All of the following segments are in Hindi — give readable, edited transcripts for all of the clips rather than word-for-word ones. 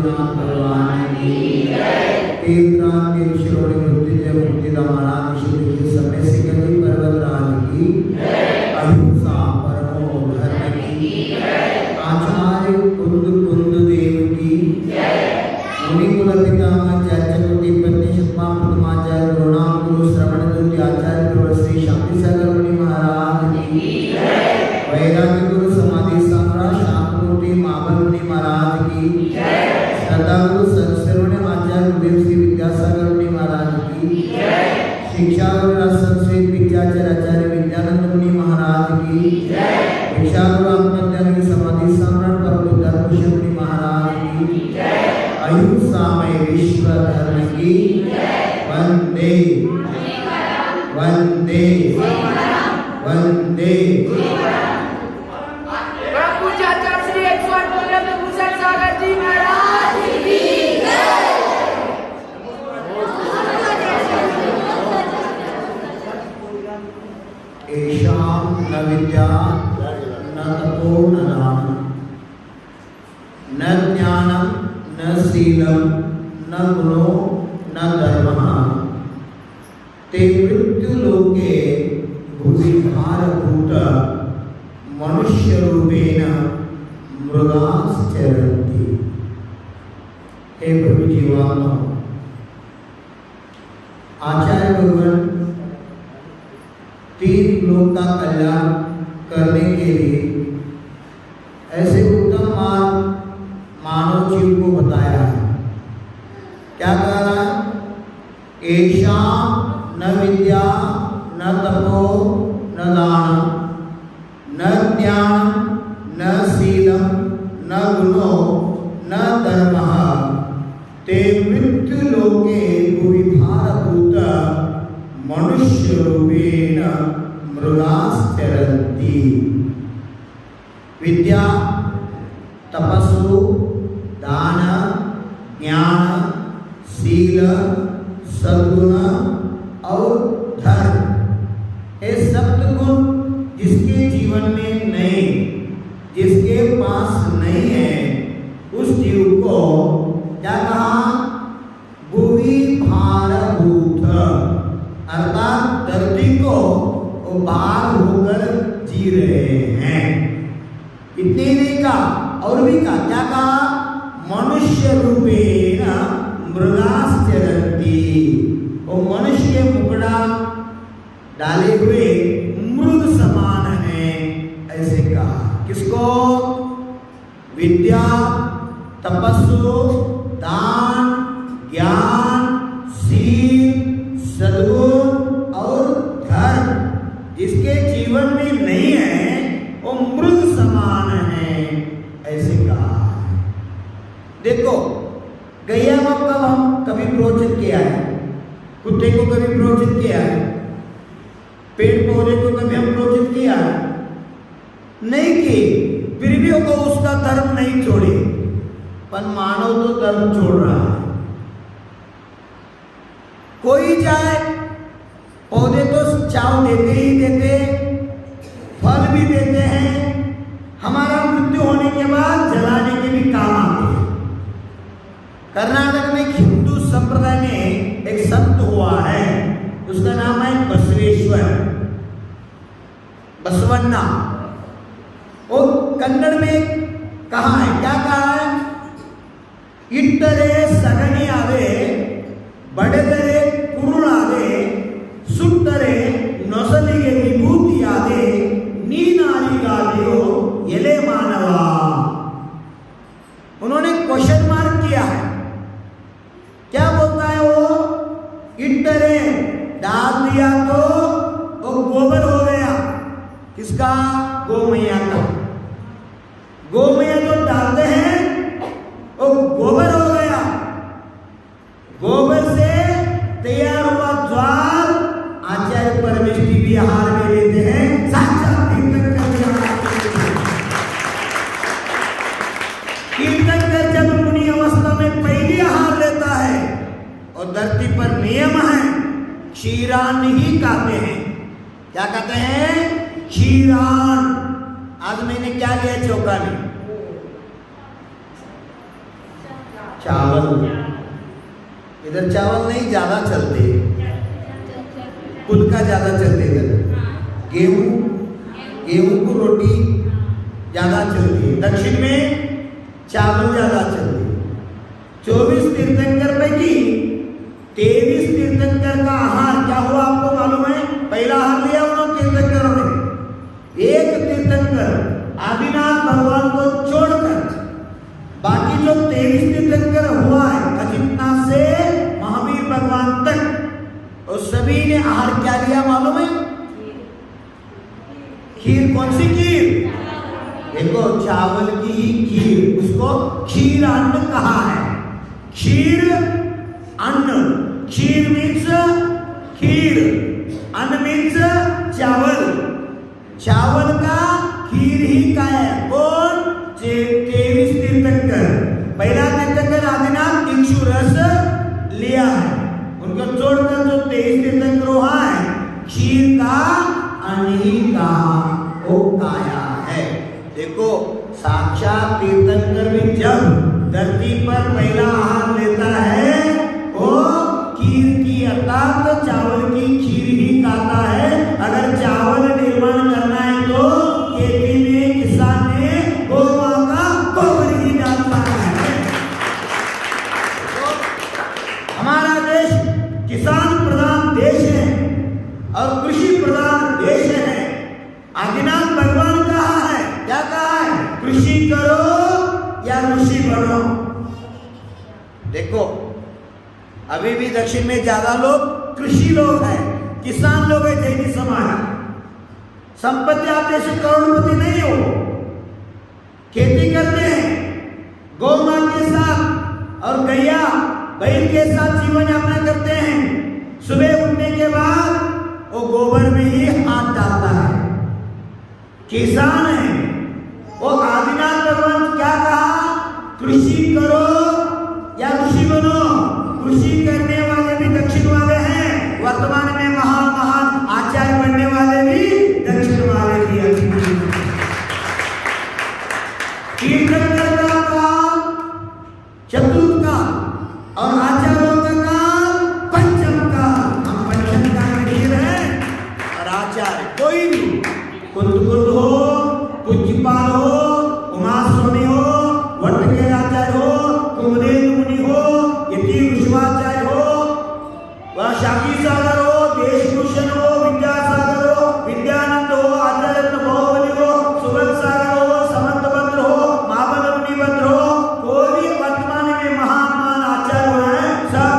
बैद्यनाथ भगवान की तीर्थराज के शिरोमणि मृत्युंजय मुक्तिदाता महाराज श्री समय से कभी पर्वतराज की अहिंसा परमो धर्म की आचार्य कुंद देव की मुनि कुल पितामह चक्रवर्ती पत्नी शतमा प्रथमाचार्य गुरुनाम गुरु श्रवण द्वितीय आचार्य प्रवर श्री शांति सागर मुनि महाराज की वैराग्य गुरु समाधि सम्राट शांतमूर्ति महाबल मुनि महाराज की श्रद्धा गुरु सर्वश्रेष्ठ आचार्य गुरुदेव श्री विद्यासागर मुनि महाराज की शिक्षा गुरु संस्कृत विद्याचार्य आचार्य विद्यानंद मुनि महाराज की शिक्षा गुरु आत्मज्ञान की समाधि सम्राट परम धर्मभूषण मुनि महाराज की अहिंसा में विश्व धर्म की वंदे वंदे वंदे श्री 108 भूषण सागर जी महाराज की एषां न विद्या न तपो न दानं न ज्ञानं न शीलं न गुणो न धर्मः ते मृत्युलोके भुवि भारभूत मनुष्यरूपेण मृगाश्चरन्ति। हे प्रभु जीवात्मा, आचार्य भगवान तीन लोक का कल्याण करने के लिए ऐसे उत्तम मार्ग मानव जीव को बताया है। क्या कह रहा है? एषां न विद्या न तपो न दानं न ज्ञानं न शीलं न गुणो न धर्मः ते मृत्युलोके भुवि भारभूत मनुष्यरूपेण मृगाश्चरन्ति। विद्या, तपस्सु, दान, ज्ञान, शील, सद्गुण और धर्म, ये सप्तगुण जिसके जीवन में नहीं, जिसके पास नहीं है, उस जीव को क्या कहा? भुवि भारभूत, अर्थात धरती को वो भार होकर जी रहे हैं। इतने नहीं कहा, और भी कहा, क्या कहा? मनुष्य रूपेण मृगाश्चरन्ति, वो मनुष्य के मुकड़ा डाले हुए मृग समान है, ऐसे कहा। किसको? विद्या, तपस्सु, दान, ज्ञान, शील, सद्गुण और धर्म जिसके जीवन में नहीं है, वो मृग समान है, ऐसे कहा। देखो, गैया को कब हम कभी प्रवचन किया है? कुत्ते को कभी प्रवचन किया है? पेड़ पौधे को कभी हम प्रवचन किया है? नहीं किए, फिर भी वो उसका धर्म नहीं छोड़े। पर मानव तो धर्म छोड़ रहा है। कोई जाए, पौधे तो चाव देते ही देते, फल भी देते हैं, हमारा मृत्यु होने के बाद जलाने के भी काम आते हैं। कर्नाटक में हिंदू संप्रदाय में एक संत हुआ है, उसका नाम है बसवेश्वर, बसवन्ना। वो कन्नड़ में कहा है, क्या कहा है? इट्टरे सगणी आवे बड़ेदरे कुरुळावे सुट्टरे नೊಸಲಿಗೆ ವಿಭೂತಿಯಾದೆ ನೀನಾರಿಗಾದೆಯೋ ಎಲೆ मानवा। उन्होंने क्वेश्चन मार्क किया है। क्या बोलता है वो? इट्टरे डाल दिया तो वो गोबर हो गया। किसका? गोमैया का। गोमैया जो डालते हैं वो गोबर हो गया। गोबर से तैयार हुआ ज्वार आचार्य परमेष्टि भी आहार में लेते हैं। साक्षात कीर्तन कर जब मुनि अवस्था में पहली आहार लेता है, और धरती पर नियम है क्षीरान ही खाते हैं। क्या कहते हैं? क्षीरान। आज मैंने क्या लिया चौका में? चावल, इधर चावल नहीं ज्यादा चलते, पुलका ज्यादा चलते इधर। गेहूं, गेहूं को रोटी ज्यादा चलती है। दक्षिण में चावल ज्यादा चलते। 24 तीर्थंकर पैकी 23 तीर्थंकर का आहार क्या हुआ आपको मालूम है? पहला आहार लिया उन्होंने तीर्थंकरों ने। एक तीर्थंकर आदिनाथ भगवान को छोड़कर बाकी जो 23 तीर्थंकर हुआ है अजितनाथ से महावीर भगवान तक, और सभी ने आहार क्या लिया मालूम है? खीर। कौन सी खीर? देखो चावल की ही खीर, उसको खीर अन्न कहा है। खीर अन्न, खीर मीन्स खीर, अन्न मीन्स चावल। चावल का खीर ही का है। कौन? 23 तीर्थंकर। पहला तीर्थंकर आदिनाथ इक्षु रस लिया है, उनको छोड़कर जो 23 तीर्थंकर हुआ है खीर का अन्न ही का वो काया है। देखो साक्षात तीर्थंकर भी जब धरती पर पहला आहार लेता है वो खीर की अर्थात चावल की खीर ही खाता है। अगर चावल निर्माण करना है तो खेती में किसान ने गौ मां का गोबर ही डालना है। तो हमारा देश किसान प्रधान देश है और कृषि प्रधान देश है। आदिनाथ भगवान कहा है, क्या कहा है? कृषि करो या ऋषि बनो। देखो अभी भी दक्षिण में ज्यादा लोग कृषि लोग हैं, किसान लोग है। जैनी समाज संपत्ति आप जैसे करोड़पति नहीं हो, खेती करते हैं गौ मां के साथ और गैया बैल के साथ जीवन यापन करते हैं। सुबह उठने के बाद वो गोबर में ही हाथ डालता है। किसान है वो। आदिनाथ भगवान क्या कहा? कृषि करो या ऋषि बनो। कृषि करने वाले भी दक्षिण वाले हैं, वर्तमान में महान महान आचार्य बनने वाले भी दक्षिण वाले भी हैं। तीर्थंकर का काम चतुर्थ का और आचार्यों का काम पंचम का। हम पंचम का मंदिर है और आचार्य कोई भी कुलकुल हो, पूज्यपाल हो, उमास्वामी हो, वट के आचार्य हो, कुमरेंद्र मुनि हो, यति विश्वाचार्य हो, वह शाकी सागर हो, देशभूषण हो, विद्यासागर हो, विद्यानंद हो, आचार्य बहुबली हो, सुगत सागर हो, समंतभद्र हो, महाबल मुनिभद्र हो, कोई भी वर्तमान में महान महान आचार्य है, सब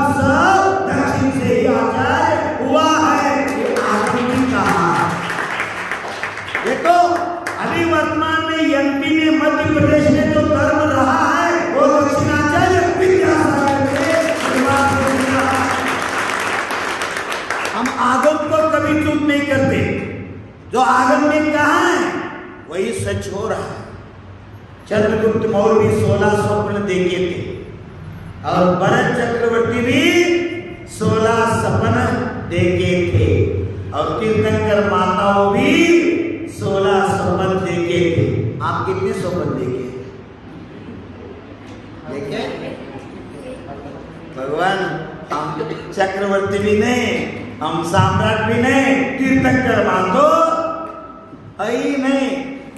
दक्षिण से ही आचार्य हुआ है। ये आगम कहा। देखो अभी वर्तमान में एमपी में मध्य प्रदेश में जो धर्म रहा है वो दक्षिणाचार्य विद्यासागर से शुरुआत हुई है। हम आगम को कभी चूक नहीं करते। जो आगम में कहा है वही सच हो रहा है। चंद्रगुप्त मौर्य भी 16 स्वप्न देखे थे और भरत चक्रवर्ती भी 16 सपन देखे थे और तीर्थंकर माताओं भी 16 स्वप्न देखे थे। आप कितने स्वप्न देखे? देखे? भगवान हम चक्रवर्ती भी नहीं, हम सम्राट भी नहीं, तीर्थंकर मातो ही नहीं,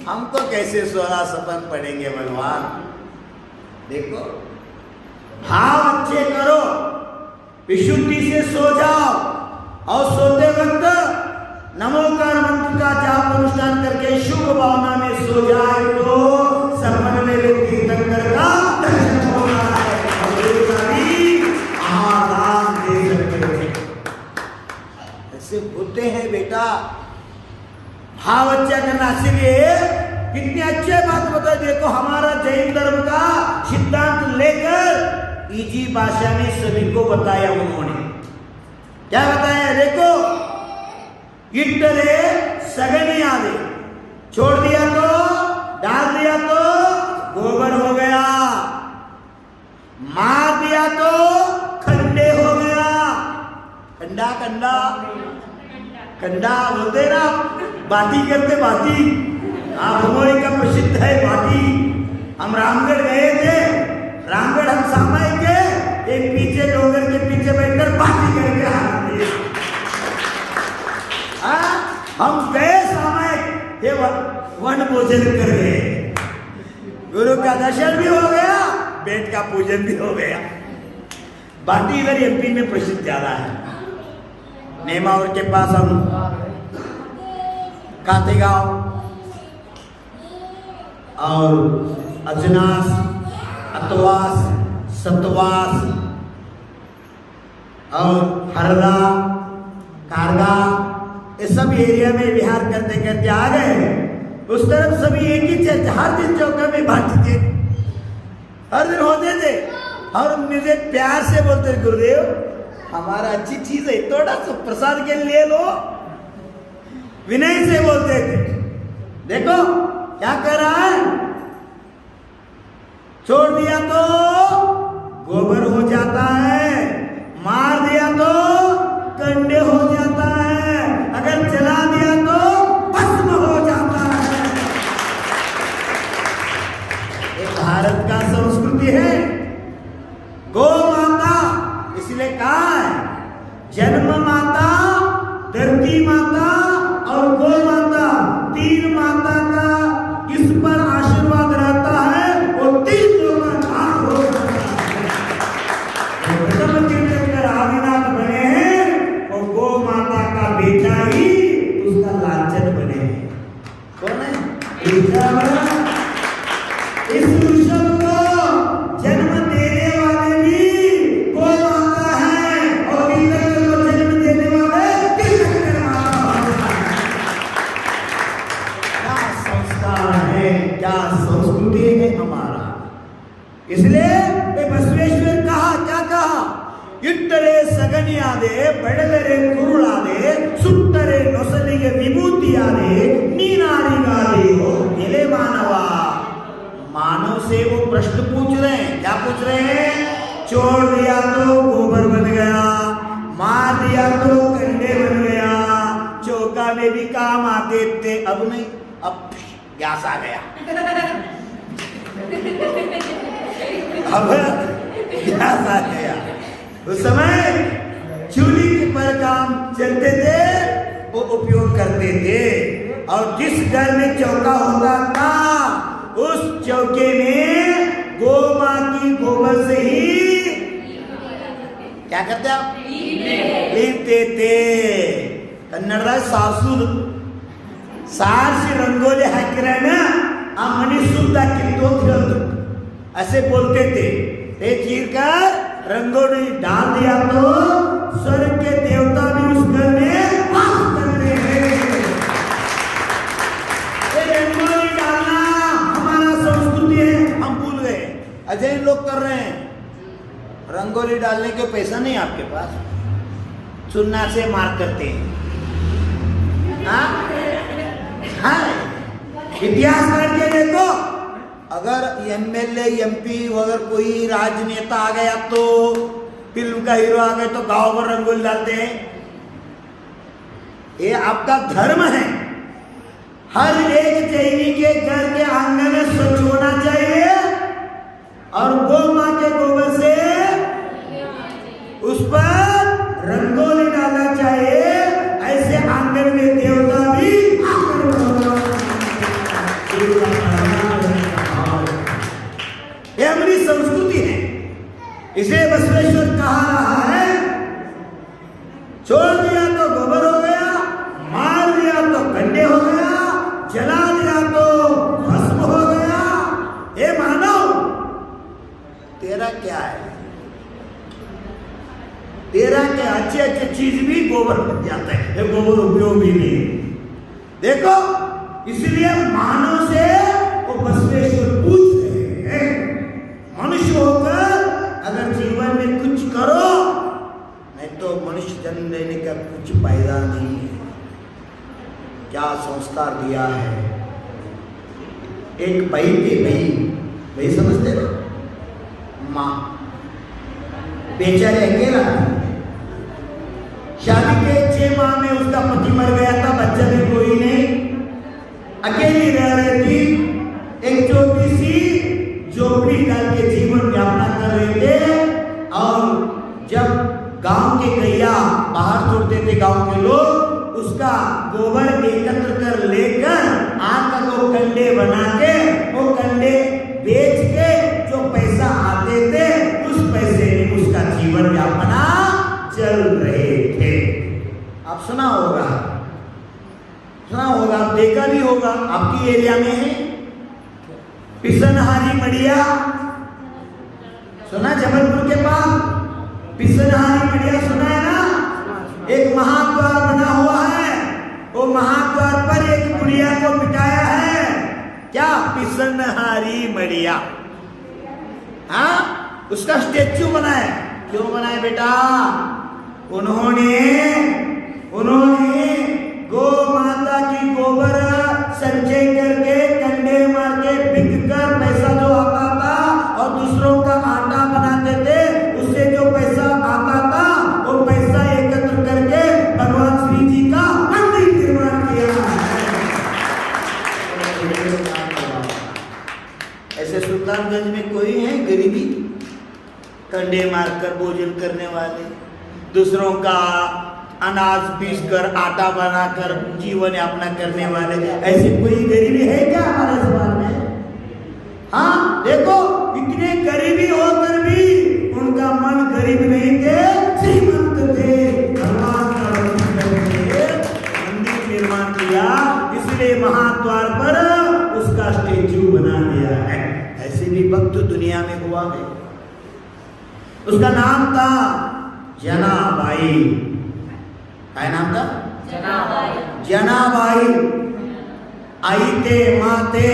हमको कैसे 16 सपन पढ़ेंगे भगवान? देखो भाव अच्छे करो, विशुद्धि से सो जाओ और सोते वक्त नमोकार मंत्र का जाप अनुष्ठान करके शुभ भावना में सो जाए तो सपन में तीर्थंकर का दर्शन होना है। आदान दे सकते हैं। ऐसे होते हैं बेटा। भाव अच्छा करना। इसलिए कितनी अच्छी बात बता। देखो हमारा जैन धर्म का सिद्धांत लेकर इजी भाषा में सभी को बताया उन्होंने। क्या बताया? देखो इट्टरे सगनी आदि छोड़ दिया तो, डाल दिया तो गोबर हो गया, मार दिया तो खंडे हो गया। खंडा खंडा खंडा बोलते ना, बाटी करते बाटी। भगोड़ी का प्रसिद्ध है बाटी। हम रामगढ़ गए थे रामगढ़ हम सामायिक के एक पीछे डोंगर के पीछे बैठकर पार्टी करके आनंद लिए। हम गए सामायिक ये वन भोजन कर गए, गुरु का दर्शन भी हो गया, बेट का पूजन भी हो गया। बाटी इधर एमपी में प्रसिद्ध ज्यादा है। नेमावर के पास हम कातेगांव और अजनास, अतवास, सतवास और हरदा, कारगा, ये सब एरिया में विहार करते करते आ गए। उस तरफ सभी एक ही चर्च, हर दिन चौका में बांटते थे, हर दिन होते थे। और मुझे प्यार से बोलते गुरुदेव हमारा अच्छी चीज है, थोड़ा सा प्रसाद के लिए लो, विनय से बोलते थे। देखो क्या कर रहा है, छोड़ दिया तो गोबर हो जाता है, मार दिया तो कंडे हो जाता है, अगर जला दिया तो भस्म हो जाता है। ये भारत का संस्कृति है। गौ माता इसलिए कहा है, जन्म माता, धरती माता और गौ माता, तीन माता का इस पर आशीर्वाद रहता है और तीन लोगों का नाम हो जाता है। आदिनाथ बने हैं और गौ माता का बेटा ही उसका लांछन बने हैं। कौन है? इस वृषभ को जन्म देने वाले भी गौ माता है और तीर्थंकर को जन्म देने वाले तीर्थंकर माता है। क्या संस्कार है, क्या संस्कृति है हमारा। इसलिए बसवेश्वर कहा, क्या कहा, इट्टरे सगनियादे बड़लरे कुरुड़ादे सुट्टरे नೊಸಲಿಗೆ विभूतियादे नीनारिगादे हो मिले मानवा। मानव से वो प्रश्न पूछ रहे हैं, क्या पूछ रहे हैं? छोड़ दिया तो गोबर बन गया, मार दिया तो कंडे बन गया, चौका में भी काम आते थे, अब नहीं, अब गैस आ गया। अब गैस आ गया। उस समय चूल्ही पर काम चलते थे, वो उपयोग करते थे। और जिस घर में चौका होता था उस चौके में गौ मां की गोबर से ही क्या करते आप? लीपते थे। कन्नड़ सासुर सारसी रंगोली हाकिरण आ मनी शुद्ध कितो ऐसे बोलते थे। ते चीर कर रंगोली डाल दिया तो स्वर्ग के देवता भी उस घर में वास करते हैं। रंगोली डालना हमारा संस्कृति है, हम भूल गए। अजय लोग कर रहे हैं। रंगोली डालने के पैसा नहीं आपके पास, चुन्ना से मार करते हैं। हाँ, इतिहास करके देखो, अगर एमएलए एमपी अगर कोई राजनेता आ गया तो फिल्म का हीरो आ गया तो गांव भर रंगोली डालते हैं। ये आपका धर्म है। हर एक जैनी के घर के आंगन में स्वच्छ होना चाहिए और गौ मां के गोबर से उस पर रंगोली डालना चाहिए। ऐसे आंगन में देवता भी ये हमारी संस्कृति है। इसे बसवेश्वर कहा रहा है, छोड़ दिया तो गोबर हो गया, मार दिया तो कंडे हो गया, जला दिया तो भस्म हो गया। हे मानव, तेरा क्या है? तेरा क्या? अच्छे अच्छे चीज भी गोबर बन जाता है, ये गोबर उपयोग भी नहीं। देखो, इसलिए मानव से वो बसवेश्वर पूछ रहे हैं, मनुष्य होकर अगर जीवन में कुछ करो, नहीं तो मनुष्य जन्म लेने का कुछ फायदा नहीं है। क्या संस्कार दिया है। एक भाई थे, भाई समझते ना, माँ बेचारे अकेला, शादी के 6 माह में उसका पति मर गया था, बच्चा भी कोई नहीं, अकेली रह रही थी। एक छोटी सी झोपड़ी डाल के जीवन यापन उसका गोबर एकत्र कर लेकर आटा को कंडे बना के वो कंडे बेच के जो पैसा आते थे उस पैसे में उसका जीवन यापन चल रहे थे। आप सुना होगा, आप देखा भी होगा, आपकी एरिया में है पिसनहारी मड़िया, सुना? जबलपुर के पास पिसनहारी मड़िया सुना है ना? एक महाद्वार बना हुआ है, वो महाद्वार पर एक बुढ़िया को बिठाया है, क्या? पिसनहारी मड़िया। हाँ, उसका स्टेच्यू बना है। क्यों बना है बेटा? उन्होंने गो माता की गोबर संचय करके कंडे मार के बिक कर पैसा जो आता था और दूसरों का आटा बनाते थे, उससे जो पैसा आता था वो पैसा एकत्र करके भगवान श्री जी का मंदिर निर्माण किया। ऐसे सुल्तानगंज में कोई है गरीबी? कंडे मारकर भोजन करने वाले, दूसरों का अनाज पीस कर आटा बनाकर जीवन यापना करने वाले, ऐसी कोई गरीबी है क्या हमारे समाज में? हाँ, देखो इतने गरीबी होकर भी उनका मन गरीब नहीं थे, श्रीमंत थे। भगवान का मंदिर निर्माण किया, इसलिए महाद्वार पर उसका स्टेच्यू बना दिया है। ऐसे भी भक्त दुनिया में हुआ है। उसका नाम था जनाबाई। क्या नाम था? जनाबाई। आई थे, माँ थे,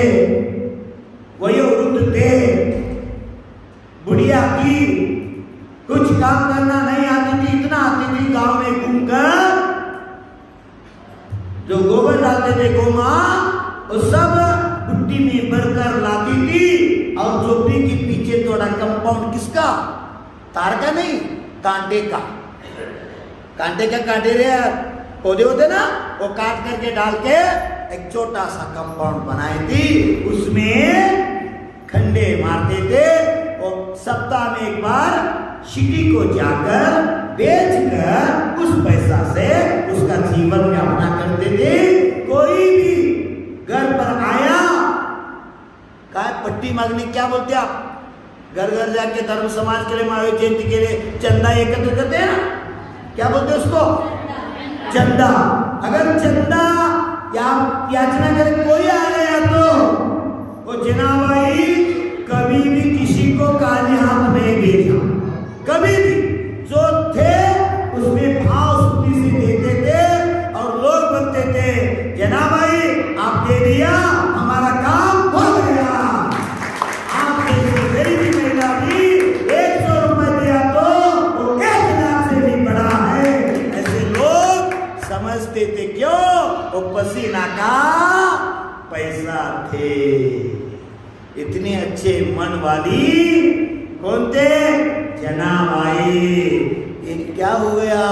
वयोवृद्ध थे, बुढ़िया की कुछ काम करना नहीं आती थी, इतना आती थी गांव में घूमकर जो गोबर डालते थे गौ माँ, वो सब बुट्टी में भरकर लाती थी और झोपड़ी के पीछे थोड़ा कंपाउंड, किसका? तार का नहीं, कांटे का। कांटे रहे पौधे होते ना, वो काट करके डाल के एक छोटा सा कंपाउंड बनाई थी, उसमें खंडे मारते थे और सप्ताह में एक बार सिटी को जाकर बेचकर उस पैसा से उसका जीवन यापना करते थे। कोई भी घर पर आया, क्या पट्टी मांगने, क्या बोलते आप? घर घर जाके धर्म समाज के लिए, महावीर जयंती के लिए चंदा एकत्र करते हैं ना, क्या बोलते हैं उसको? चंदा। अगर चंदा याचना करे कोई आ गया तो वो जनाबाई कभी भी किसी को खाली हाथ नहीं भेजा, कभी भी। जो थे उसमें भाव शुद्धि से देते थे और लोग बोलते थे, जनाबाई आप दे दिया, हमारा काम हो गया। आप गरीबी महिला भी 100 रुपए दिया तो वो 1 लाख से भी बड़ा है। ऐसे लोग समझते थे, क्यों? वो पसीना का पैसा थे। इतने अच्छे मन वाली कौन थे? जनाबाई। ये क्या हो गया?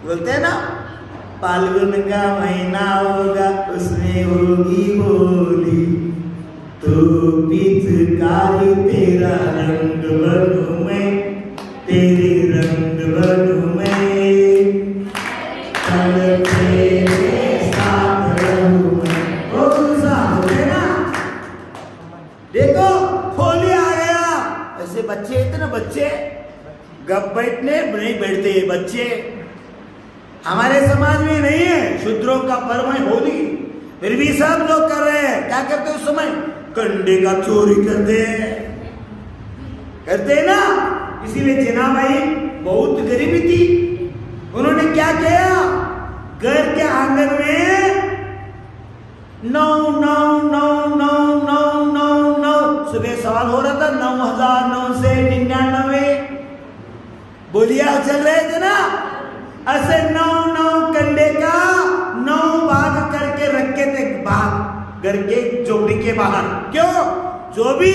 बोलते हैं ना, फाल्गुन का महीना होगा, उसमें होगी होली, तो पिचकारी तेरा रंग बनूं मैं, तेरे रंग बनूं मैं, चल तेरे साथ रहूं मैं। वो साथ होते ना, देखो होली आ गया। ऐसे बच्चे इतने बच्चे गप बैठने नहीं बैठते, ये बच्चे हमारे समाज में नहीं है। शूद्रों का पर्व है होली, फिर भी सब लोग कर रहे हैं। क्या करते उस समय? कंडे का चोरी करते ना। इसीलिए जनाबाई बहुत गरीबी थी। उन्होंने क्या किया? घर के आंगन में 9 सुबह सवाल हो रहा था, 9,999 बोलिया चल रहे थे ना, ऐसे 9 कंडे का 9 भाग करके रखे थे बाहर घर के झोपड़ी के बाहर। क्यों? जो भी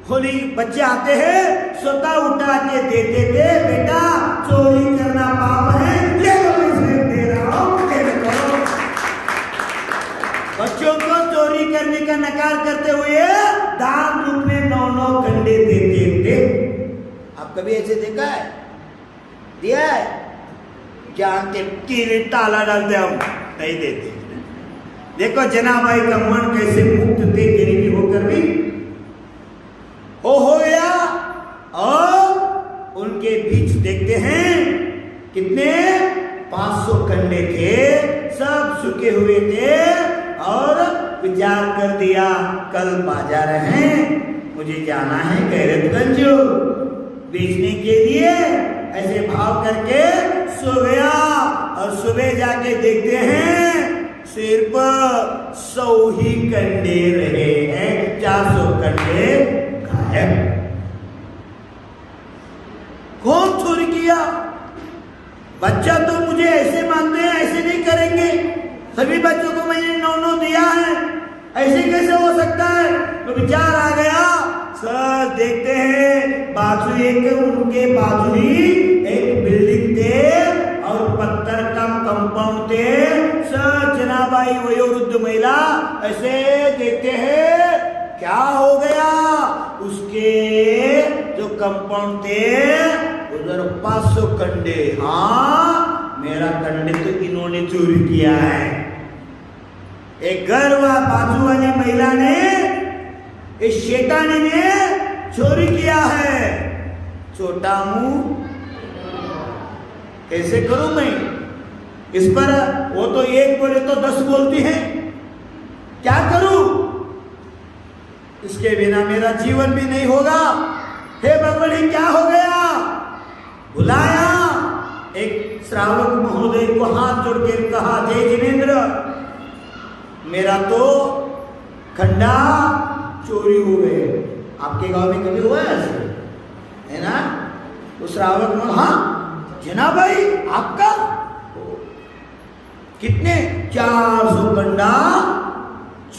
होली बच्चे आते हैं स्वतः उठा के देते थे, बेटा चोरी करना पाप है, ले लो, मैं दे रहा हूं, बच्चों को चोरी करने का नकार करते हुए दान रूप में 9 कंडे देते थे। आप कभी ऐसे देखा है? दिया है? ज्ञान के कीड़े ताला डालते हम नहीं देते। देखो जनाबाई का मन कैसे मुक्त थे, गरीबी होकर भी हो गया। और उनके बीच देखते हैं कितने 500 कंडे थे, सब सूखे हुए थे। और विचार कर दिया कल बाजार है, मुझे जाना है गैरतगंज बेचने के लिए। ऐसे भाव करके सो गया और सुबह जाके देखते हैं सिर्फ 100 ही कंडे रहे हैं, 400 कंडे गायब। कौन चोरी किया? बच्चा तो मुझे ऐसे मानते हैं, ऐसे नहीं करेंगे, सभी बच्चों को मैंने 9 दिया है, ऐसे कैसे हो सकता है? तो विचार आ गया। सर देखते हैं बाजू एक उनके बाजू ही एक बिल्डिंग थे और पत्थर का कंपाउंड थे। सर जनाबाई वयोवृद्ध महिला ऐसे देखते हैं क्या हो गया। उसके जो कंपाउंड थे उधर 500 कंडे। हाँ मेरा कंडे तो इन्होंने चोरी किया है। एक घर बाजू वाली महिला ने, इस शैतानी ने चोरी किया है। छोटा मुंह कैसे करूं मैं इस पर? वो तो एक बोले तो 10 बोलती है, क्या करूं? इसके बिना मेरा जीवन भी नहीं होगा। हे भगवान क्या हो गया? बुलाया एक श्रावक महोदय को, हाथ जोड़ के कहा जय जिनेन्द्र, मेरा तो खंडा चोरी हो गए। आपके गांव में कभी हुआ है ऐसे? है ना? तो श्रावक में, हाँ जनाबाई आपका कितने? 400 कंडा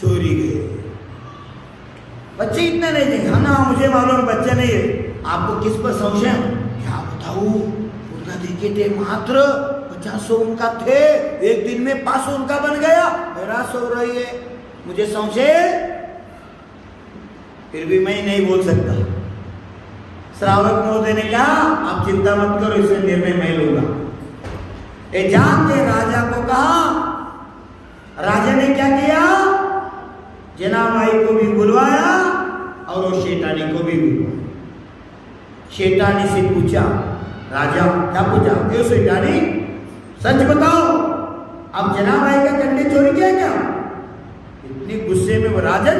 चोरी गए। बच्चे इतने नहीं देंगे। हाँ ना मुझे मालूम बच्चे नहीं है। आपको किस पर संशय? क्या बताऊं, उनका देखे थे मात्र 50 उनका थे, एक दिन में 500 उनका बन गया। हैरान हो रही है, मुझे संशय, फिर भी मैं नहीं बोल सकता। श्रावक महोदय ने कहा आप चिंता मत करो, इसे निर्णय मैं लूंगा। ये जानते राजा को कहा। राजा ने क्या किया? जनाबाई को भी बुलवाया और वो शैतानी को भी बुलवाया। शैतानी से पूछा, राजा क्या पूछा? क्यों शैतानी सच बताओ, आप जनाबाई का कंडे चोरी किया क्या? इतनी गुस्से में वो राजन,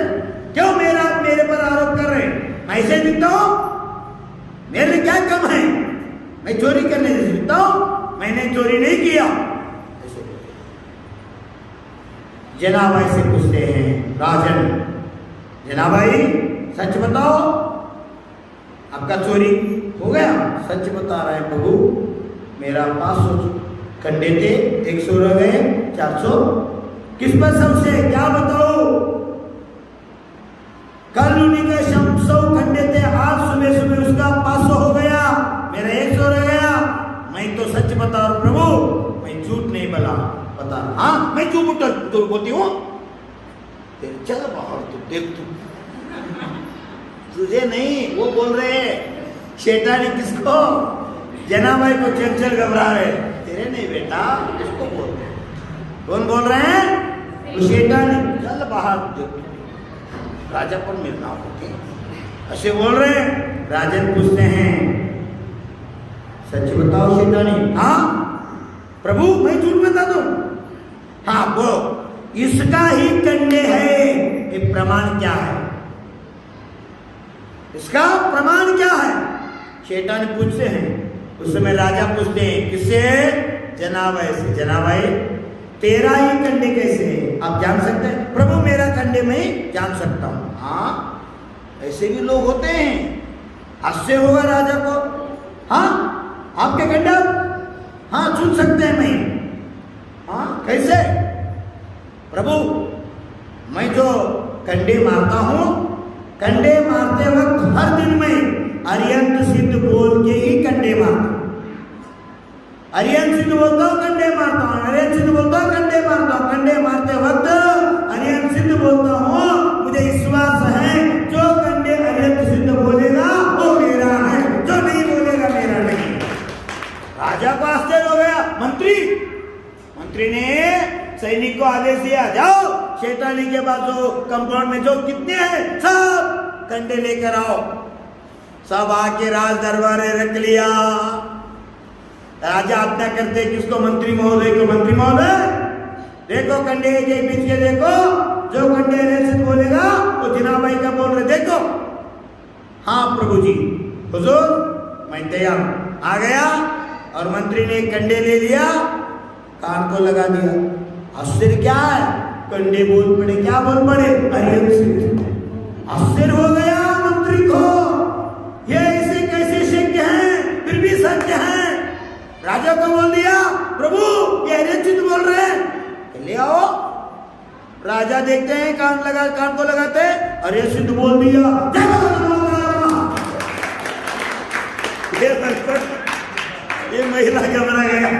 क्यों मेरे पर आरोप कर रहे हैं? मैं ऐसे दिखता हूं? मेरे क्या कम है? मैं चोरी करने से दिखता हूं? मैंने चोरी नहीं किया। जनाबाई से पूछते हैं राजन, जनाबाई सच बताओ आपका चोरी हो गया? सच बता रहे हैं प्रभु, मेरा 500 कंडे थे, 100 रह गए, 400। किस पर सबसे क्या बताओ? कल उन्हीं के 100 कंडे थे, आज सुबह सुबह उसका 500 हो गया, मेरा 100 रह गया। मैं तो सच बता रहा हूं प्रभु, मैं झूठ नहीं बोला। बता। हाँ मैं झूठ बोलती हूँ? चल बाहर तू देख, तुझे नहीं वो बोल रहे शैतानी। किसको? जनाबाई को चल घबरा रहे। तेरे नहीं बेटा, किसको बोल रहे? कौन बोल रहे हैं? वो शैतानी। चल बाहर देख, राजा पर मिलना होती ऐसे बोल रहे। राजन पूछते हैं सच बताओ शैतानी। हाँ प्रभु मैं झूठ बता दूं? हाँ बोलो। इसका ही कंडे है, ये प्रमाण क्या है? इसका प्रमाण क्या है? शैतान पूछते हैं। उस समय राजा पूछते हैं किससे? जनाबाई से। जनाबाई तेरा ही कंडे कैसे है, आप जान सकते हैं? प्रभु मेरा कंडे मैं जान सकता हूं। हाँ ऐसे भी लोग होते हैं। आश्चर्य होगा राजा को। हाँ आपके कंडा? हाँ चुन सकते हैं मैं। हाँ कैसे? प्रभु मैं जो कंडे मारता हूं, कंडे मारते वक्त हर दिन में अरियंत सिद्ध बोल के ही कंडे मारता हूं। अरियंत सिद्ध बोलता हूं कंडे मारता हूं, अरियंत सिद्ध बोलता हूं कंडे मारता हूं। कंडे मारते वक्त अरियंत सिद्ध बोलता हूं, मुझे विश्वास है जो कंडे अरियंत सिद्ध बोलेगा वो मेरा है, जो नहीं बोलेगा मेरा नहीं। राजा को आश्चर्य हो गया। मंत्री मंत्री ने सैनिक को आदेश दिया, जाओ शैतानी के पास जो कंपाउंड में जो कितने हैं सब कंडे लेकर आओ। सब आके राज दरबारे रख लिया। राजा आज्ञा करते किसको? मंत्री महोदय को, मंत्री महोदय देखो कंडे एक एक बीच के देखो, जो कंडे रेसित बोलेगा वो जिनाबाई का बोल रहे देखो। हाँ प्रभु जी, हुजूर मैं तैयार। आ गया और मंत्री ने कंडे ले लिया, कान को लगा दिया। आश्चर्य क्या है, कंडे बोल पड़े। क्या बोल पड़े? हरियम सिंह। आश्चर्य हो गया मंत्री को, ये ऐसे कैसे शक्य हैं, फिर भी सत्य हैं। राजा को बोल दिया, प्रभु ये हरियम सिंह बोल रहे हैं, ले आओ। राजा देखते हैं, कान को लगाते, हरियम सिंह बोल दिया। ये महिला घबरा गया।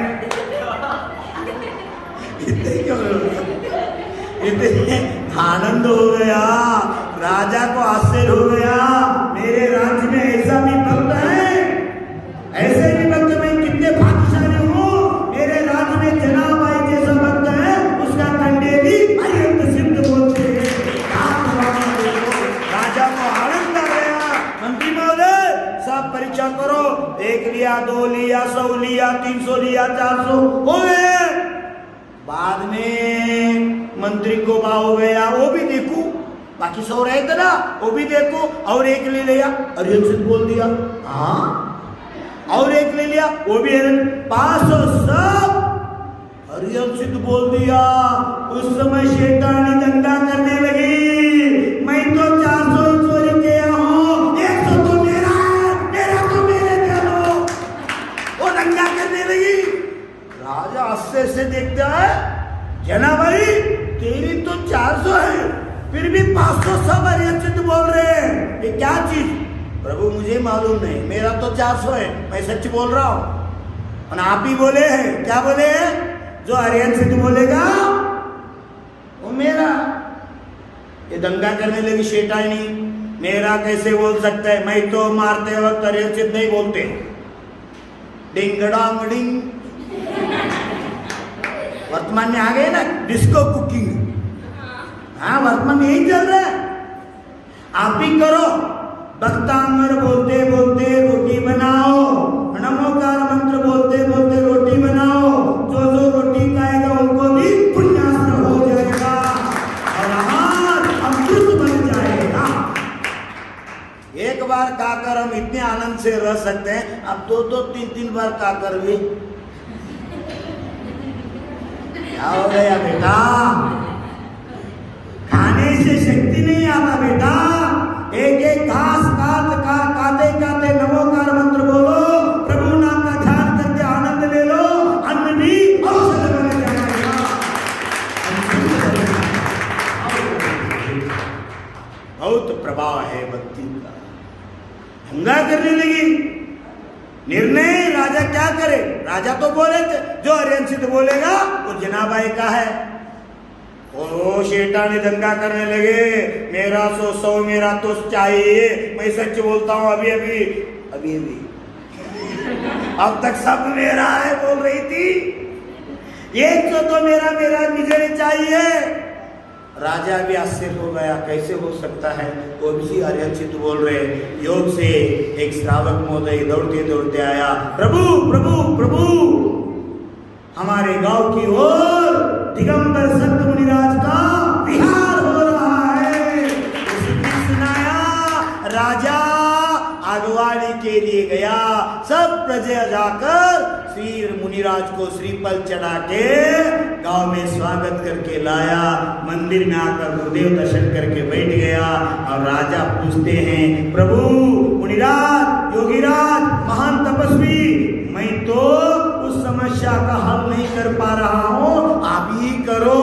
इतने आनंद हो गया, राजा को आश्चर्य हो गया, मेरे राज्य में ऐसा भी भक्त है, ऐसे भी भक्त में कितने भाग्यशाली हूँ। मेरे राज्य में जनाबाई जैसा भक्त है, उसका कंडे भी अत्यंत सिद्ध बोलते हैं। राजा को आनंद आ गया। मंत्री महोदय सब परीक्षा करो, 1 लिया, 2 लिया, 100 लिया, 300 लिया, 400 हो गए। बाद में मंत्री को भाव हो गया, वो भी देखो, बाकी 100 रहे थे ना, वो भी देखो, और 1 ले लिया, हरियम सिंह बोल दिया। हाँ, और 1 ले लिया, वो भी 500 सब हरियम सिंह बोल दिया। उस समय शैतानी दंगा करने लगी, मैं तो 400 चोरी किया हूँ, 100 तो मेरा है, मेरा तो मेरे दे दो। वो दंगा करने लगी। राजा आश्चर्य से देखता है, जनाबाई तेरी तो 400 है, फिर भी 500 सब हरियम सिंह बोल रहे हैं, ये क्या चीज? प्रभु मुझे मालूम नहीं, मेरा तो 400 है, मैं सच बोल रहा हूं। और आप ही बोले हैं, क्या बोले हैं? जो हरियम सिंह बोलेगा वो मेरा। ये दंगा करने लगी शैतानी, मेरा कैसे बोल सकता है? मैं तो मारते वक्त हरियम सिंह नहीं बोलते, डिंगड़ांग डिंग। वर्तमान में आ गए ना डिस्को कुकिंग। हाँ, वर्तमान में यही चल रहा है। आप भी करो, भक्तांगर बोलते बोलते रोटी बनाओ, नमोकार मंत्र बोलते बोलते रोटी बनाओ। जो जो रोटी खाएगा उनको भी पुण्यास्त्र हो जाएगा और आहार अमृत बन जाएगा। एक बार खाकर हम इतने आनंद से रह सकते हैं, अब 2-2, 3-3 बार खाकर भी क्या हो गया बेटा? खाने से शक्ति नहीं आता बेटा। एक एक घास खाते खाते नमोकार मंत्र बोलो, प्रभु नाम का ध्यान करके आनंद ले लो, अन्न भी औषध बन जाएगा। बहुत प्रभाव है भक्ति का। दंगा करने लगी। निर्णय राजा क्या करे? राजा तो बोले थे जो हरियम सिंह बोलेगा वो जनाबाई का है। और वो शैतानी दंगा करने लगे, मेरा 100 मेरा तो चाहिए, मैं सच बोलता हूँ। अभी अब तक सब मेरा है बोल रही थी, 100 तो मेरा मुझे चाहिए। राजा भी आश्चर्य हो गया, कैसे हो सकता है? वो भी हरियम सिंह बोल रहे। योग से एक श्रावक महोदय दौड़ते दौड़ते आया, प्रभु प्रभु प्रभु हमारे गांव की ओर दिगंबर संत मुनिराज का विहार हो रहा है। सुनाया, राजा अगवानी के लिए गया। सब प्रजा जाकर श्री मुनिराज को श्रीफल चढ़ा के गांव में स्वागत करके लाया। मंदिर में आकर गुरुदेव दर्शन करके बैठ गया और राजा पूछते हैं, प्रभु मुनिराज, योगीराज, महान तपस्वी, मैं तो उस समस्या का हल नहीं कर पा रहा हूँ, आप ही करो।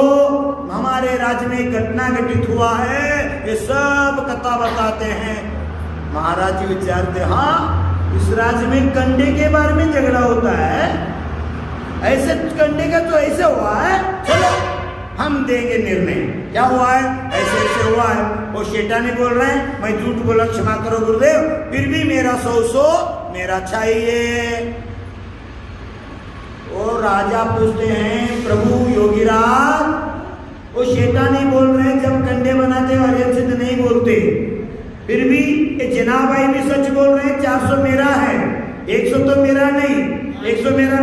हमारे राज्य में घटना घटित हुआ है, ये सब कथा बताते हैं। महाराज जी विचारते, हाँ इस राज्य में कंडे के बारे में झगड़ा होता है, ऐसे कंडे का तो ऐसे हुआ है, चलो हम देंगे निर्णय। क्या हुआ है? ऐसे ऐसे हुआ है। वो शैतानी बोल रहे हैं, मैं झूठ बोला, क्षमा करो गुरुदेव, फिर भी मेरा 100 मेरा चाहिए। और राजा पूछते हैं, प्रभु योगीराज, वो शैतानी बोल रहे हैं जब कंडे बनाते हैं, अर्यन सिद्ध नहीं बोलते। फिर भी ये जनाबाई भी सच बोल रहे हैं, 400 मेरा है, 100 तो मेरा नहीं, 100 मेरा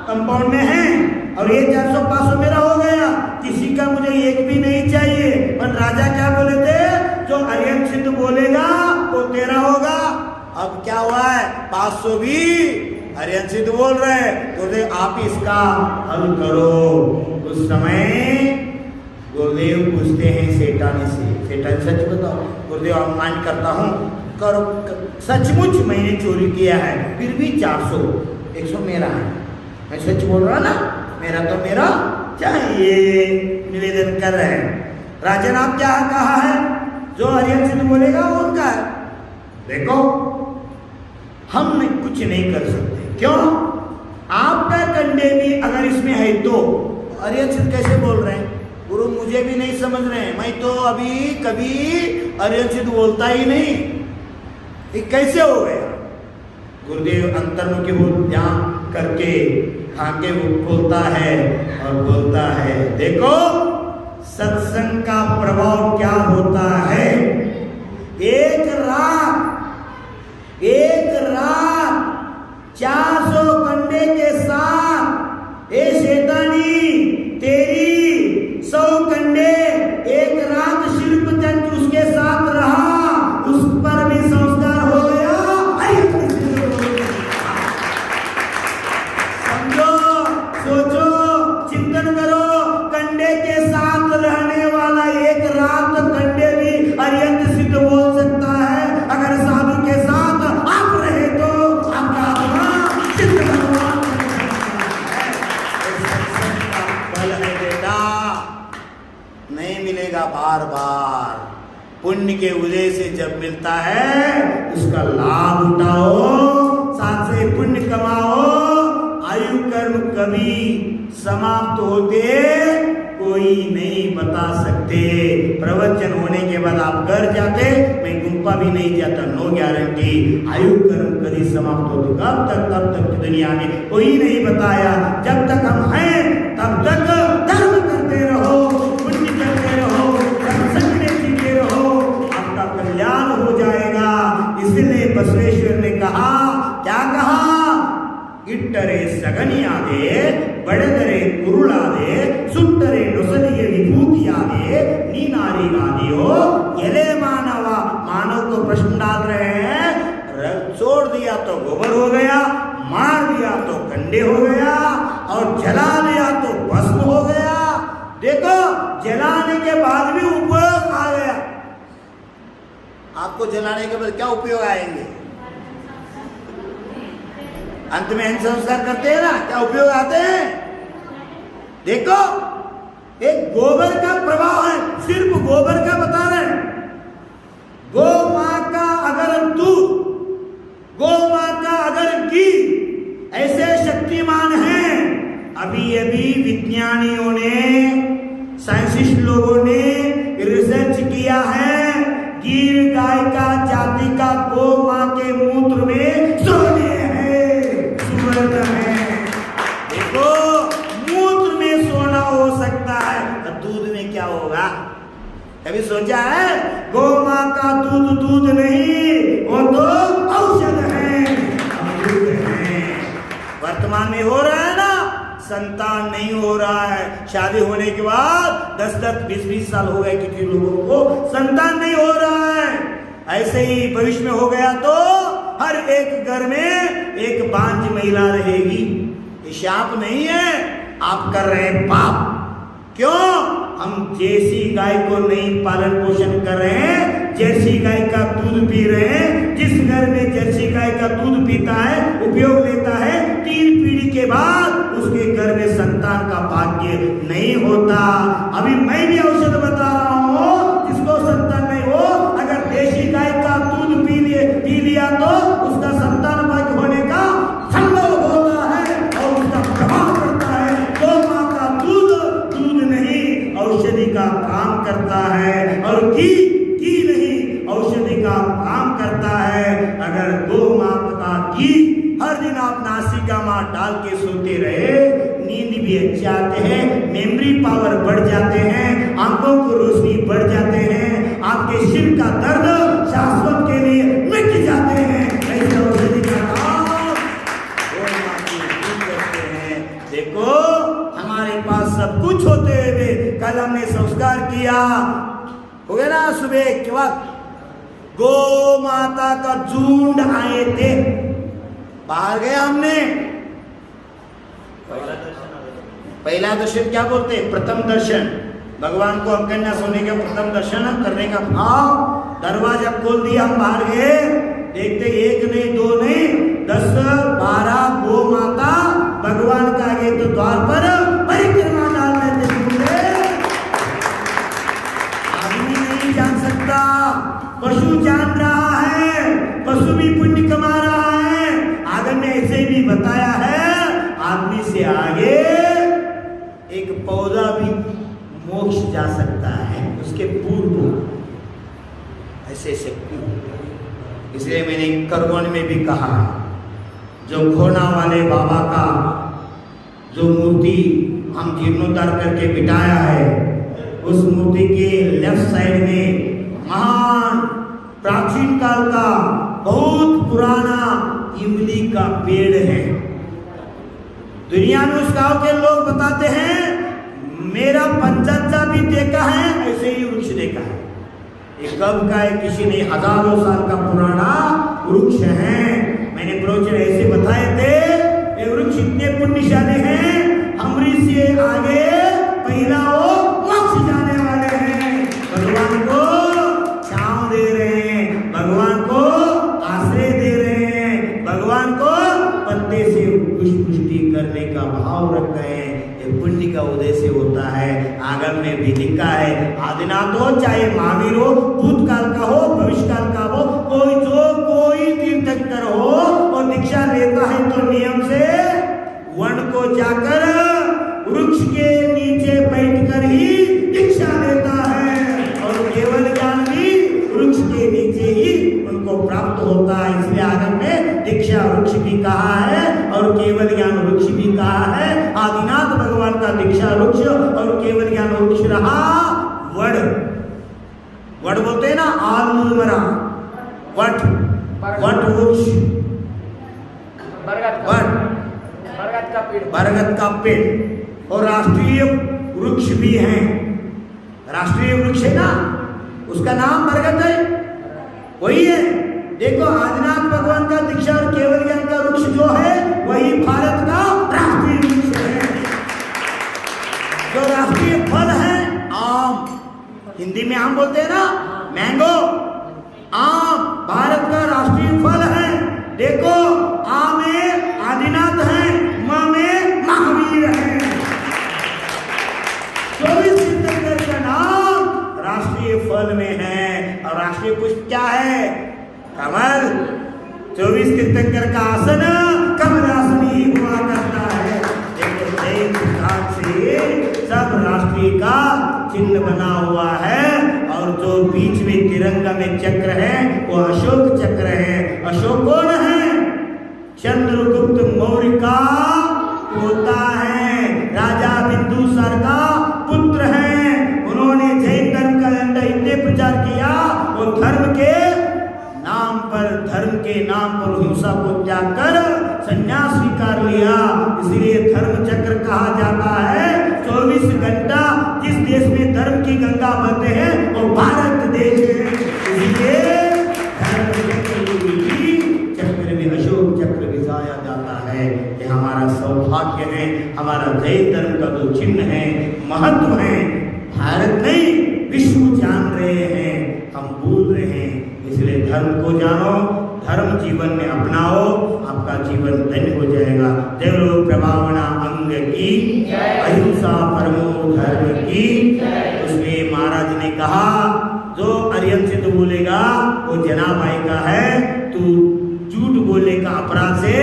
कंपाउंड में है, और ये 400 500 मेरा हो गया, किसी का मुझे एक भी नहीं चाहिए। पर राजा क्या बोले थे, जो अर्यन सिद्ध बोलेगा वो तेरा होगा। अब क्या हुआ है, 500 भी अर्यन सिद्ध बोल रहे हैं, तो आप इसका हल करो। उस समय गुरुदेव पूछते हैं सेठानी से, सेठानी सच बताओ। गुरुदेव अनुमान करता हूँ, करो, सचमुच मैंने चोरी किया है, फिर भी 400 100 मेरा है, मैं सच बोल रहा ना, मेरा तो मेरा चाहिए, निवेदन कर रहे हैं। राजन आप क्या कहा है, जो अर्यन सिद्ध बोलेगा वो उनका है। देखो हम कुछ नहीं कर सकते, क्यों, आपका कंडे भी अगर इसमें है तो अर्यन सिद्ध कैसे बोल रहे हैं। गुरु मुझे भी नहीं समझ रहे हैं, मैं तो अभी कभी अर्यन सिद्ध बोलता ही नहीं, ये कैसे हो गया। गुरुदेव अंतर्मुखी हो ध्यान करके आके वो बोलता है और बोलता है, देखो सत्संग का प्रभाव क्या होता है। एक रात 400 कंडे के साथ, ए शैतानी तेरी 100 कंडे, एक रात शिल्पचंद उसके साथ रहा, उस पर भी संस्कार हो गया। समझो, सोचो, चिंतन करो, कंडे के साथ रहने वाला एक रात कंडे भी अर्यंत सिद्ध बोल सकता है। अगर साधु के साथ आप रहे तो आपका आत्मा सिद्ध भगवान बल है बेटा, नहीं मिलेगा बार बार। पुण्य के उदय से जब मिलता है उसका लाभ उठाओ, साथ से पुण्य कमाओ। आयु कर्म कभी समाप्त होते कोई नहीं बता सकते। प्रवचन होने के बाद आप घर जाते, मैं गुम्पा भी नहीं जाता, नो गारंटी। आयु कर्म कभी समाप्त होते कब तक दुनिया में कोई नहीं बताया। जब तक हम हैं तब तक धर्म करते रहो, पुण्य करते रहो, सत्संग में जीते रहो, आपका कल्याण हो जाएगा। इसलिए बसवेश्वर ने कहा, क्या कहा, इट्टरे सगनियादे बड़दरे कुरुळादे सुट्टरे नೊಸಲಿಗೆ विभूतियादे नीनारिगादियो एले मानव। मानव को प्रश्न डाल रहे हैं, छोड़ दिया तो गोबर हो गया, मार दिया तो कंडे हो गया, और जला दिया तो भस्म हो गया। देखो जलाने के बाद भी उपयोग आ गया। आपको जलाने के बाद क्या उपयोग आएंगे, अंत में अंत संस्कार करते हैं ना, क्या उपयोग आते हैं। देखो एक गोबर का प्रभाव है, सिर्फ गोबर का बता रहे हैं। गौ मां का अगर दूध, गौ मां का अगर घी ऐसे शक्तिमान हैं। अभी विज्ञानियों ने, साइंटिस्ट लोगों ने रिसर्च किया है, गिर गाय का जाति का गौ मां के मूत्र में सोने है। देखो मूत्र में सोना हो सकता है, तो दूध में क्या होगा, कभी सोचा है। गौ मां का दूध नहीं, वो तो औषध है, अमृत है। वर्तमान में हो रहा है ना, संतान नहीं हो रहा है। शादी होने के बाद 10 20 साल हो गए किसी लोगों को, संतान नहीं हो रहा है। ऐसे ही भविष्य में हो गया तो हर एक घर में एक बांझ महिला रहेगी। ये शाप नहीं है, आप कर रहे हैं पाप। क्यों, हम जैसी गाय को नहीं पालन पोषण कर रहे हैं, जर्सी गाय का दूध पी रहे हैं। जिस घर में जर्सी गाय का दूध पीता है, उपयोग लेता है, 3 पीढ़ी के बाद उसके घर में संतान का भाग्य नहीं होता। अभी मैं भी औषध बता रहा हूँ, जिसको संतान नहीं हो, अगर देशी गाय का दूध पी लिया तो उसका संतान भाग्य होने का संभव होता है और उसका प्रभाव करता है। गौ मां का दूध नहीं, औषधि का काम करता है, और घी नहीं, औषधि का काम करता है। अगर गौ माता का घी हर दिन आप नासिका मार डाल के सोते रहे, नींद भी अच्छे आते हैं, मेमोरी पावर बढ़ जाते हैं, आंखों को रोशनी बढ़ जाते हैं, आपके सिर का दर्द शाश्वत के लिए मिट जाते हैं। ऐसे औषधि का काम करते हैं। देखो हमारे पास सब कुछ होते हुए कल हमने संस्कार किया, हो गया ना, सुबह के वक्त गौ माता का झुंड आए थे, बाहर गए हमने। पहला दर्शन क्या बोलते हैं? प्रथम दर्शन। भगवान को अकन्या सोने का प्रथम दर्शन करने का भाव, दरवाजा खोल दिया, हम बाहर गए, देखते एक नहीं दो नहीं 10-12 गौ माता भगवान का आगे तो द्वार पर परिक्रमा डाल रहे थे। आदमी नहीं जान सकता, पशु जान रहा है, पशु भी पुण्य कमा रहा है। आगे में ऐसे भी बताया है, आदमी से आगे एक पौधा भी मोक्ष जा सकता है, उसके पूर्व ऐसे शक्ति। इसलिए मैंने करगोन में भी कहा, जो घोना वाले बाबा का जो मूर्ति हम जीर्णोद्धार करके बिठाया है, उस मूर्ति के लेफ्ट साइड में महान प्राचीन काल का बहुत पुराना इमली का पेड़ है। दुनिया में उस गांव के लोग बताते हैं, मेरा पंचाचा भी देखा है, ऐसे ही वृक्ष देखा है। ये कब का है? किसी ने हजारों साल का पुराना वृक्ष है। मैंने ब्रोचर ऐसे बताए थे, ये वृक्ष इतने पुण्यशाली हैं, अमृत से आगे पहला वो मोक्ष जाने वाले हैं। भगवान को छांव दे रहे हैं, भगवान को आश्रय दे रहे हैं, भगवान को पत्ते से पुष्टि करने का भाव रख रहे हैं। ये पुण्य का उदय से होता है। आगम में भी लिखा है, आदिनाथ हो चाहे महावीर हो, भूतकाल का हो भविष्य काल का हो, कोई तीर्थंकर हो और दीक्षा लेता है तो नियम से वन को जाकर वृक्ष के नीचे बैठकर ही दीक्षा लेता है, और केवल ज्ञान भी वृक्ष के नीचे ही उनको प्राप्त होता है। इसलिए आगम में दीक्षा वृक्ष भी कहा है और केवल ज्ञान वृक्ष भी कहा है। आदिनाथ भगवान का दीक्षा वृक्ष और केवल ज्ञान वृक्ष रहा वड। वड बोलते हैं ना, आलमरा, वट वृक्ष, बरगद का पेड़, और राष्ट्रीय वृक्ष भी है। राष्ट्रीय वृक्ष है ना, उसका नाम बरगद है, वही है। देखो आदिनाथ भगवान का दीक्षा और केवल ज्ञान का वृक्ष जो है वही भारत का राष्ट्रीय वृक्ष है। जो राष्ट्रीय फल है आम, हिंदी में आम बोलते हैं ना, मैंगो, आम भारत का राष्ट्रीय फल है। देखो आ में आदिनाथ है, म में महावीर है। 24 तीर्थंकर का नाम राष्ट्रीय फल में है, और राष्ट्रीय पुष्प क्या है? कमल। 24 तीर्थंकर का आसन कमल आसन ही हुआ करता है। देखो जैन सिद्धांत से सब राष्ट्रीय का चिन्ह बना हुआ है, और जो बीच में तिरंगा में चक्र है वो अशोक चक्र है। अशोक कौन है? चंद्रगुप्त मौर्य का पोता है, राजा बिंदुसार का पुत्र है। उन्होंने जैन धर्म का झंडा इतने प्रचार किया, वो धर्म के नाम पर हिंसा को त्याग कर संन्यास स्वीकार लिया। इसलिए धर्म चक्र कहा जाता है। 24 घंटा जिस देश में धर्म की गंगा बहते हैं वो भारत देश है। इसलिए धर्म चक्र में अशोक चक्र बिछाया जाता है। ये हमारा सौभाग्य है, हमारा जैन धर्म का जो चिन्ह है, महत्व है। भारत नहीं विश्व जान रहे हैं, हम भूल रहे हैं। इसलिए धर्म को जानो, धर्म जीवन में अपनाओ, आपका जीवन धन्य हो जाएगा। देवलोक प्रभावना अंग की, अहिंसा परमो धर्म की। उसमें महाराज ने कहा, जो अरियन से तो बोलेगा वो जनाबाई का है, तू झूठ बोलने का अपराध से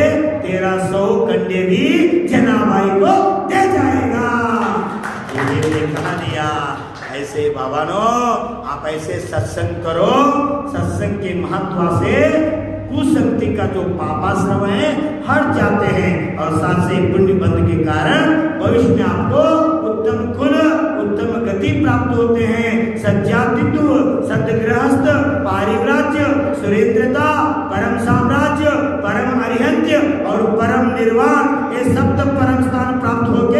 तेरा 100 कंडे भी जनाबाई को दे जाएगा। ये कहा दिया। ऐसे बाबा नो, आप ऐसे सत्संग करो, सत्संग के महत्व से कुसंगति का जो पापाश्रम है हट जाते हैं और साथ से पुण्य बंध के कारण भविष्य में आपको उत्तम कुल उत्तम गति प्राप्त होते हैं। सज्जातित्व, सदगृहस्थ, पारिव्राज्य, सुरेंद्रता, परम साम्राज्य, परम अरिहंत्य और परम निर्वाण, ये सप्त परम स्थान प्राप्त होते